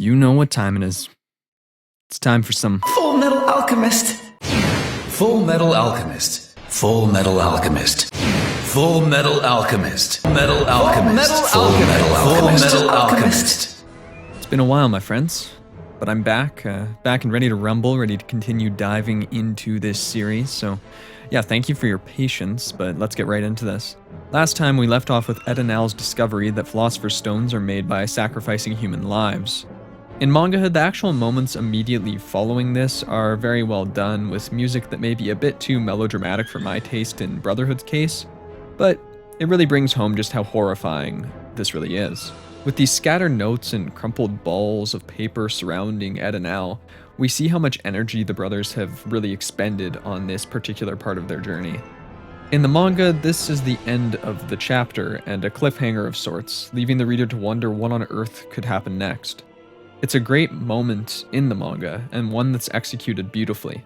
You know what time it is. It's time for some Fullmetal Alchemist. Fullmetal Alchemist. Fullmetal Alchemist. Fullmetal Alchemist. Metal Alchemist. Fullmetal Alchemist. Fullmetal Alchemist. It's been a while, my friends, but I'm back and ready to rumble, ready to continue diving into this series. So, yeah, thank you for your patience, but let's get right into this. Last time we left off with Ed and Al's discovery that Philosopher's Stones are made by sacrificing human lives. In Manga, the actual moments immediately following this are very well done, with music that may be a bit too melodramatic for my taste in Brotherhood's case, but it really brings home just how horrifying this really is. With these scattered notes and crumpled balls of paper surrounding Ed and Al, we see how much energy the brothers have really expended on this particular part of their journey. In the manga, this is the end of the chapter and a cliffhanger of sorts, leaving the reader to wonder what on earth could happen next. It's a great moment in the manga, and one that's executed beautifully.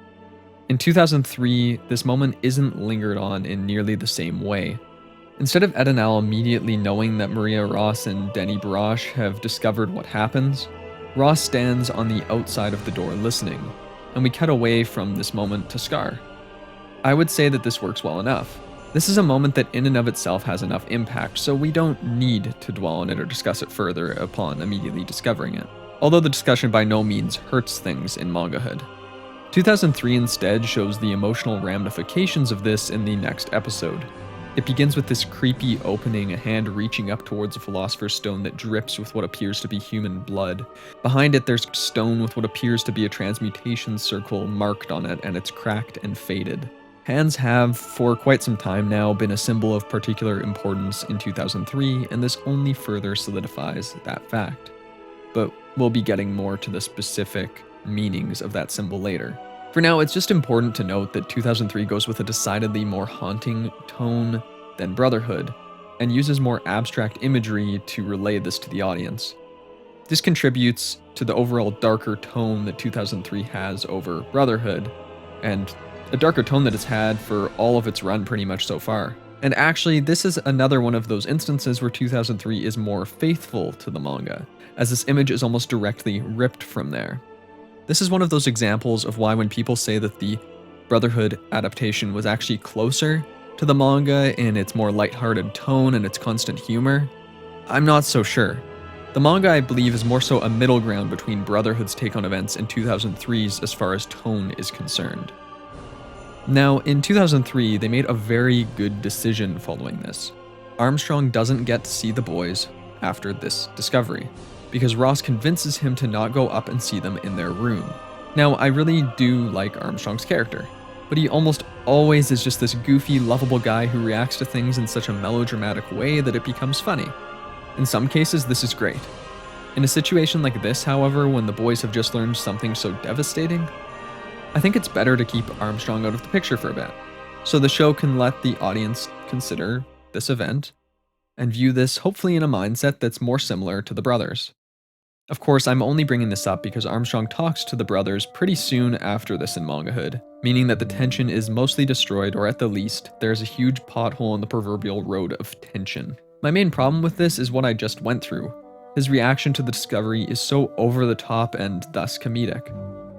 In 2003, this moment isn't lingered on in nearly the same way. Instead of Ed and Al immediately knowing that Maria Ross and Denny Barash have discovered what happens, Ross stands on the outside of the door listening, and we cut away from this moment to Scar. I would say that this works well enough. This is a moment that in and of itself has enough impact, so we don't need to dwell on it or discuss it further upon immediately discovering it. Although the discussion by no means hurts things in Mangahood. 2003 instead shows the emotional ramifications of this in the next episode. It begins with this creepy opening, a hand reaching up towards a Philosopher's Stone that drips with what appears to be human blood. Behind it there's stone with what appears to be a transmutation circle marked on it, and it's cracked and faded. Hands have, for quite some time now, been a symbol of particular importance in 2003, and this only further solidifies that fact. But we'll be getting more to the specific meanings of that symbol later. For now, it's just important to note that 2003 goes with a decidedly more haunting tone than Brotherhood, and uses more abstract imagery to relay this to the audience. This contributes to the overall darker tone that 2003 has over Brotherhood, and a darker tone that it's had for all of its run pretty much so far. And actually, this is another one of those instances where 2003 is more faithful to the manga, as this image is almost directly ripped from there. This is one of those examples of why when people say that the Brotherhood adaptation was actually closer to the manga in its more lighthearted tone and its constant humor, I'm not so sure. The manga, I believe, is more so a middle ground between Brotherhood's take on events and 2003's as far as tone is concerned. Now, in 2003, they made a very good decision following this. Armstrong doesn't get to see the boys after this discovery, because Ross convinces him to not go up and see them in their room. Now, I really do like Armstrong's character, but he almost always is just this goofy, lovable guy who reacts to things in such a melodramatic way that it becomes funny. In some cases, this is great. In a situation like this, however, when the boys have just learned something so devastating, I think it's better to keep Armstrong out of the picture for a bit, so the show can let the audience consider this event and view this hopefully in a mindset that's more similar to the brothers. Of course, I'm only bringing this up because Armstrong talks to the brothers pretty soon after this in Mangahood, meaning that the tension is mostly destroyed, or at the least, there's a huge pothole in the proverbial road of tension. My main problem with this is what I just went through. His reaction to the discovery is so over the top and thus comedic.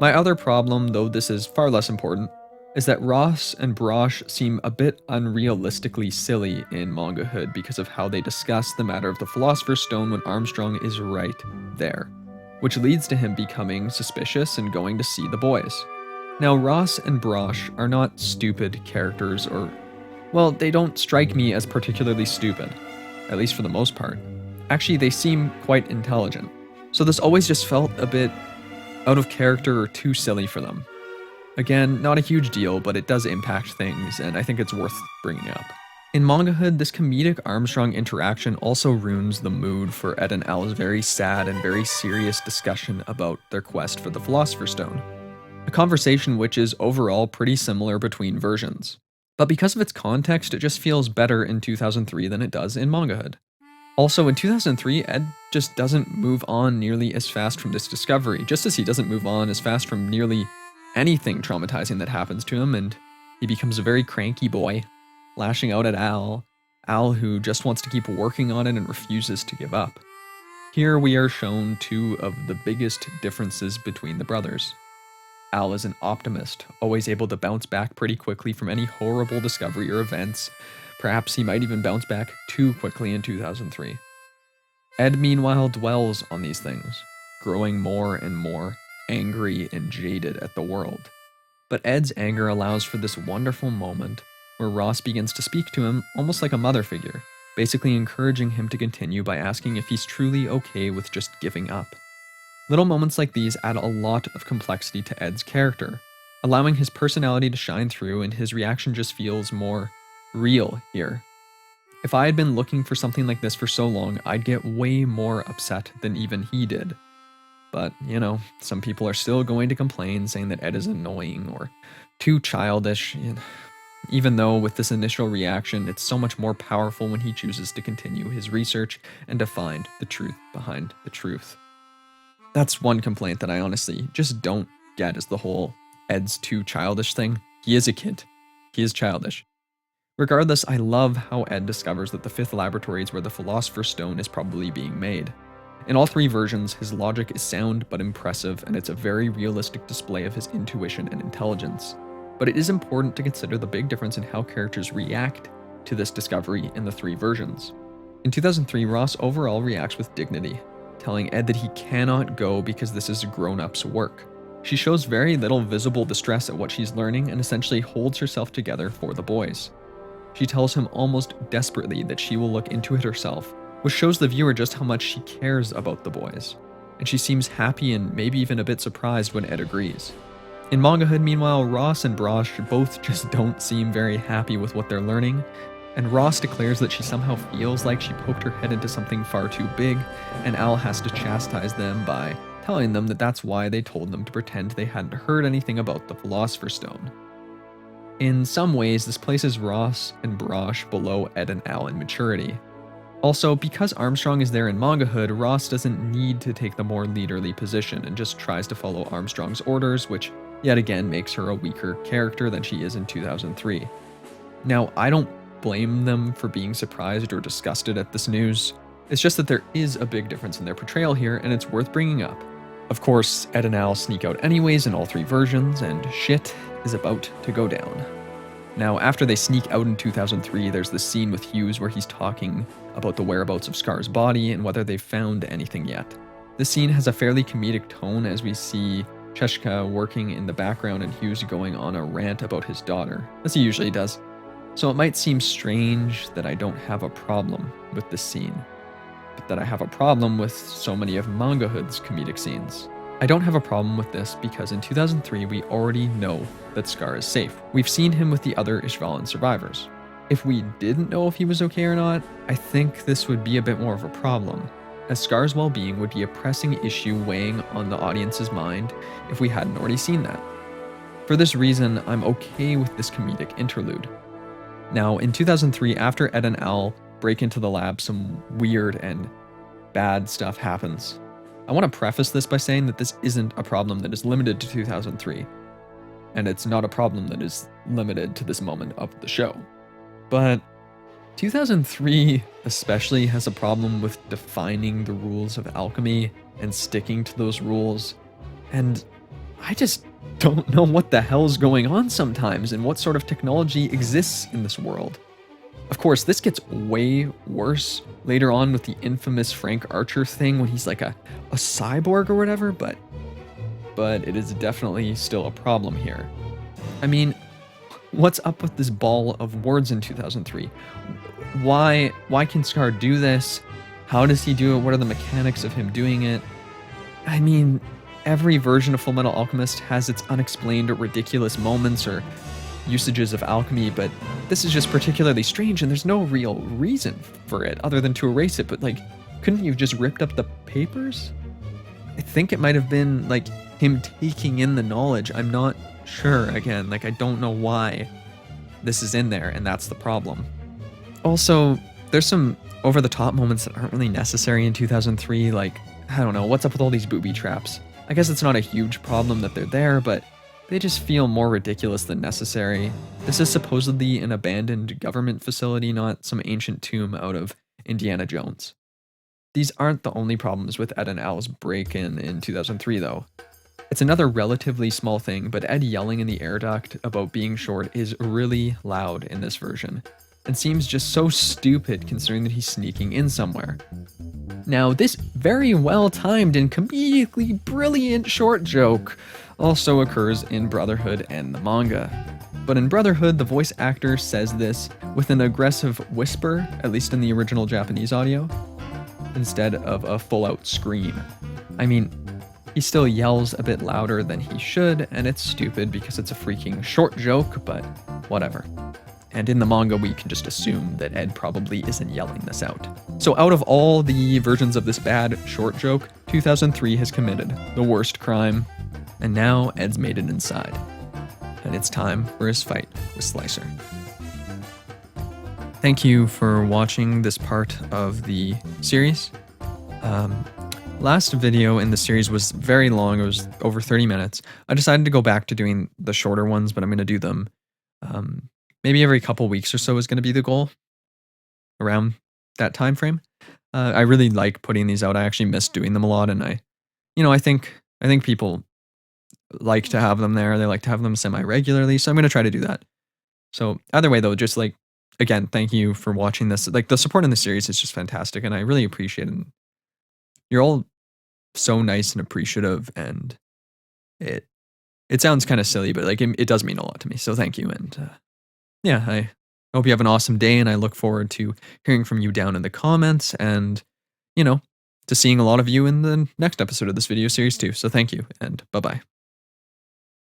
My other problem, though this is far less important, is that Ross and Barash seem a bit unrealistically silly in Mangahood because of how they discuss the matter of the Philosopher's Stone when Armstrong is right there, which leads to him becoming suspicious and going to see the boys. Now, Ross and Barash are not stupid characters, or, well, they don't strike me as particularly stupid, at least for the most part. Actually, they seem quite intelligent, so this always just felt a bit out of character or too silly for them. Again, not a huge deal, but it does impact things, and I think it's worth bringing up. In Mangahood, this comedic Armstrong interaction also ruins the mood for Ed and Al's very sad and very serious discussion about their quest for the Philosopher's Stone, a conversation which is overall pretty similar between versions. But because of its context, it just feels better in 2003 than it does in Mangahood. Also, in 2003, Ed just doesn't move on nearly as fast from this discovery, just as he doesn't move on as fast from nearly anything traumatizing that happens to him, and he becomes a very cranky boy, lashing out at Al who just wants to keep working on it and refuses to give up. Here we are shown two of the biggest differences between the brothers. Al is an optimist, always able to bounce back pretty quickly from any horrible discovery or events. Perhaps he might even bounce back too quickly in 2003. Ed, meanwhile, dwells on these things, growing more and more angry and jaded at the world. But Ed's anger allows for this wonderful moment where Ross begins to speak to him almost like a mother figure, basically encouraging him to continue by asking if he's truly okay with just giving up. Little moments like these add a lot of complexity to Ed's character, allowing his personality to shine through, and his reaction just feels more real here. If I had been looking for something like this for so long, I'd get way more upset than even he did. But, some people are still going to complain, saying that Ed is annoying or too childish, even though with this initial reaction, it's so much more powerful when he chooses to continue his research and to find the truth behind the truth. That's one complaint that I honestly just don't get, is the whole Ed's too childish thing. He is a kid. He is childish. Regardless, I love how Ed discovers that the fifth laboratory is where the Philosopher's Stone is probably being made. In all three versions, his logic is sound but impressive, and it's a very realistic display of his intuition and intelligence. But it is important to consider the big difference in how characters react to this discovery in the three versions. In 2003, Ross overall reacts with dignity, telling Ed that he cannot go because this is a grown-up's work. She shows very little visible distress at what she's learning and essentially holds herself together for the boys. She tells him almost desperately that she will look into it herself, which shows the viewer just how much she cares about the boys. And she seems happy and maybe even a bit surprised when Ed agrees. In Mangahood, meanwhile, Ross and Brosh both just don't seem very happy with what they're learning, and Ross declares that she somehow feels like she poked her head into something far too big, and Al has to chastise them by telling them that that's why they told them to pretend they hadn't heard anything about the Philosopher's Stone. In some ways, this places Ross and Brosh below Ed and Al in maturity. Also, because Armstrong is there in Mangahood, Ross doesn't need to take the more leaderly position and just tries to follow Armstrong's orders, which yet again makes her a weaker character than she is in 2003. Now, I don't blame them for being surprised or disgusted at this news. It's just that there is a big difference in their portrayal here, and it's worth bringing up. Of course, Ed and Al sneak out anyways in all three versions, and shit is about to go down. Now, after they sneak out in 2003, there's this scene with Hughes where he's talking about the whereabouts of Scar's body and whether they've found anything yet. The scene has a fairly comedic tone as we see Cheshka working in the background and Hughes going on a rant about his daughter, as he usually does. So it might seem strange that I don't have a problem with this scene, but that I have a problem with so many of Mangahood's comedic scenes. I don't have a problem with this because in 2003 we already know that Scar is safe. We've seen him with the other Ishvalan survivors. If we didn't know if he was okay or not, I think this would be a bit more of a problem, as Scar's well-being would be a pressing issue weighing on the audience's mind if we hadn't already seen that. For this reason, I'm okay with this comedic interlude. Now, in 2003, after Ed and Al break into the lab, some weird and bad stuff happens. I want to preface this by saying that this isn't a problem that is limited to 2003, and it's not a problem that is limited to this moment of the show. But 2003 especially has a problem with defining the rules of alchemy and sticking to those rules, and I just don't know what the hell's going on sometimes and what sort of technology exists in this world. Of course, this gets way worse later on with the infamous Frank Archer thing when he's like a cyborg or whatever, but it is definitely still a problem here. I mean, what's up with this ball of words in 2003? Why can Scar do this? How does he do it? What are the mechanics of him doing it? I mean, every version of Fullmetal Alchemist has its unexplained or ridiculous moments or usages of alchemy, but this is just particularly strange and there's no real reason for it other than to erase it. But couldn't you have just ripped up the papers? I think it might have been him taking in the knowledge. I'm not sure. Again, I don't know why this is in there, and that's the problem. Also, there's some over-the-top moments that aren't really necessary in 2003. I don't know, what's up with all these booby traps? I guess it's not a huge problem that they're there, but they just feel more ridiculous than necessary. This is supposedly an abandoned government facility, not some ancient tomb out of Indiana Jones. These aren't the only problems with Ed and Al's break-in in 2003, though. It's another relatively small thing, but Ed yelling in the air duct about being short is really loud in this version, and seems just so stupid considering that he's sneaking in somewhere. Now, this very well-timed and comedically brilliant short joke also occurs in Brotherhood and the manga. But in Brotherhood, the voice actor says this with an aggressive whisper, at least in the original Japanese audio, instead of a full-out scream. I mean, he still yells a bit louder than he should, and it's stupid because it's a freaking short joke, but whatever. And in the manga, we can just assume that Ed probably isn't yelling this out. So out of all the versions of this bad short joke, 2003 has committed the worst crime, and now Ed's made it inside. And it's time for his fight with Slicer. Thank you for watching this part of the series. Last video in the series was very long. It was over 30 minutes. I decided to go back to doing the shorter ones, but I'm going to do them maybe every couple weeks or so is going to be the goal around that time frame. I really like putting these out. I actually miss doing them a lot, and I think people like to have them there. They like to have them semi-regularly, so I'm going to try to do that. So either way, though, just like, again, thank you for watching this. Like, the support in the series is just fantastic, and I really appreciate it. You're all so nice and appreciative, and it sounds kind of silly, but like it does mean a lot to me. So thank you, and yeah, I hope you have an awesome day, and I look forward to hearing from you down in the comments, and to seeing a lot of you in the next episode of this video series too. So thank you, and bye bye.